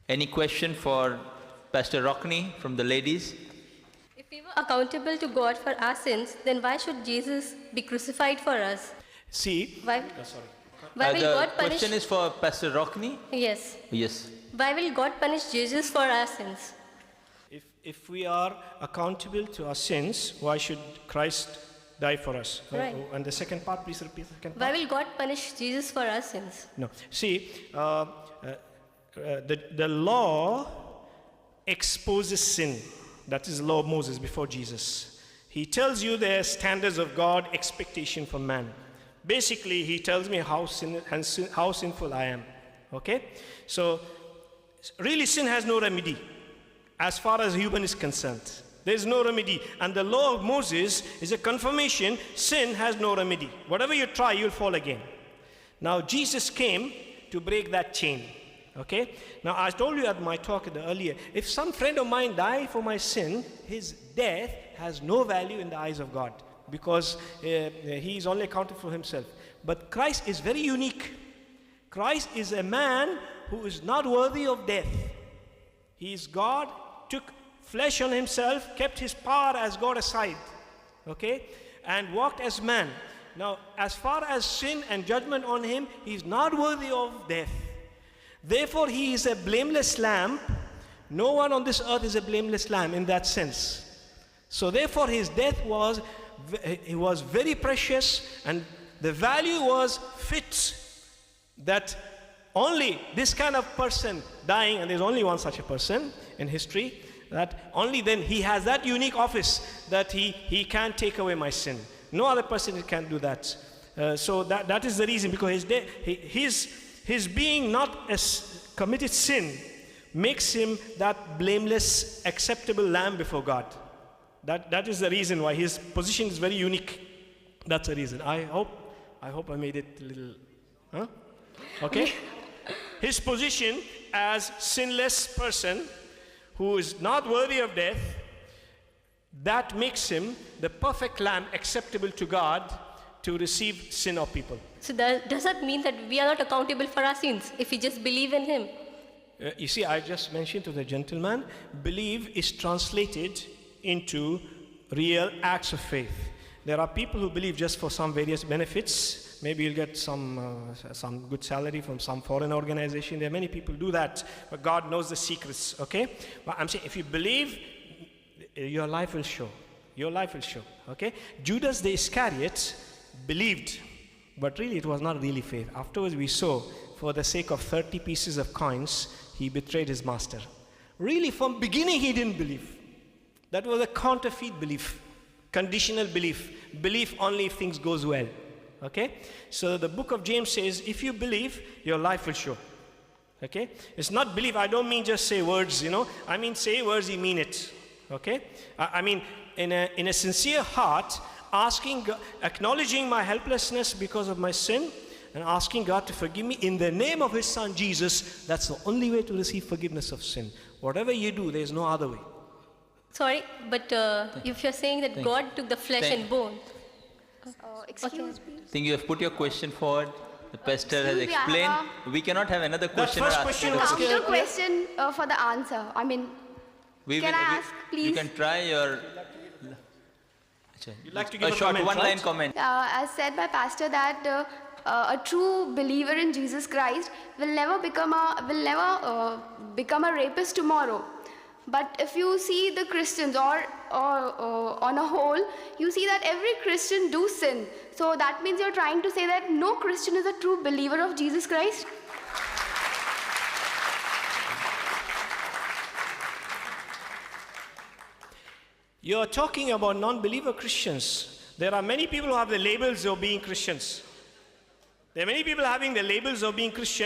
Any question for Pastor Rockney from the ladies? If we were accountable to God for our sins, then why should Jesus be crucified for us? See, Why, why will The God punish? question is for Pastor Rockney? Yes. Yes. Why will God punish Jesus for our sins? if we are accountable to our sins, why should Christ die for us? Right. And the second part, please repeat the second part. Why will God punish Jesus for our sins? No. See, the law exposes sin. That is the law of Moses before Jesus. He tells you the standards of God, expectation from man. Basically, he tells me how sinful I am. Okay? So, really sin has no remedy as far as human is concerned. There is no remedy. And the law of Moses is a confirmation sin has no remedy. Whatever you try, you'll fall again. Now, Jesus came to break that chain. Okay? Now, I told you at my talk earlier, if some friend of mine died for my sin, his death has no value in the eyes of God, because he is only accountable for himself. But Christ is very unique. Christ is a man who is not worthy of death. He is God, took flesh on himself, kept his power as God aside, okay, and walked as man. Now, as far as sin and judgment on him, he is not worthy of death. Therefore, he is a blameless lamb. No one on this earth is a blameless lamb in that sense. So therefore, his death was very precious, and the value was fit that only this kind of person dying, and there's only one such a person in history, that only then he has that unique office that he can take away my sin. No other person can do that. So that is the reason, because his being not committed sin makes him that blameless, acceptable lamb before God. That is the reason why his position is very unique. That's the reason. I hope I made it a little, huh? Okay? His position as sinless person who is not worthy of death, that makes him the perfect lamb acceptable to God to receive sin of people. So does that mean that we are not accountable for our sins if we just believe in him? You see, I just mentioned to the gentleman, believe is translated into real acts of faith. There are people who believe just for some various benefits. Maybe you'll get some good salary from some foreign organization. There are many people who do that, but God knows the secrets, okay? But I'm saying, if you believe, your life will show. Your life will show, okay? Judas the Iscariot believed, but really it was not really faith. Afterwards we saw, for the sake of 30 pieces of coins, he betrayed his master. Really, from beginning he didn't believe. That was a counterfeit belief, conditional belief, belief only if things goes well. Okay? So the book of James says, if you believe, your life will show. Okay? It's not belief. I don't mean just say words, I mean say words, you mean it. Okay? I mean, in a sincere heart, acknowledging my helplessness because of my sin, and asking God to forgive me in the name of his son Jesus. That's the only way to receive forgiveness of sin. Whatever you do, there's no other way. Sorry, but if you're saying that God took the flesh and bone. Excuse me. I think you have put your question forward. The pastor has explained. We cannot have another question. First question was Counter question for the answer. I mean, can I ask, please? You can try your... You'd like to give a short comment, one-line right? comment. As said by Pastor that a true believer in Jesus Christ will never become a rapist tomorrow. But if you see the Christians or on a whole, you see that every Christian do sin. So that means you're trying to say that no Christian is a true believer of Jesus Christ? You're talking about non-believer Christians. There are many people who have the labels of being Christians. There are many people having the labels of being Christian.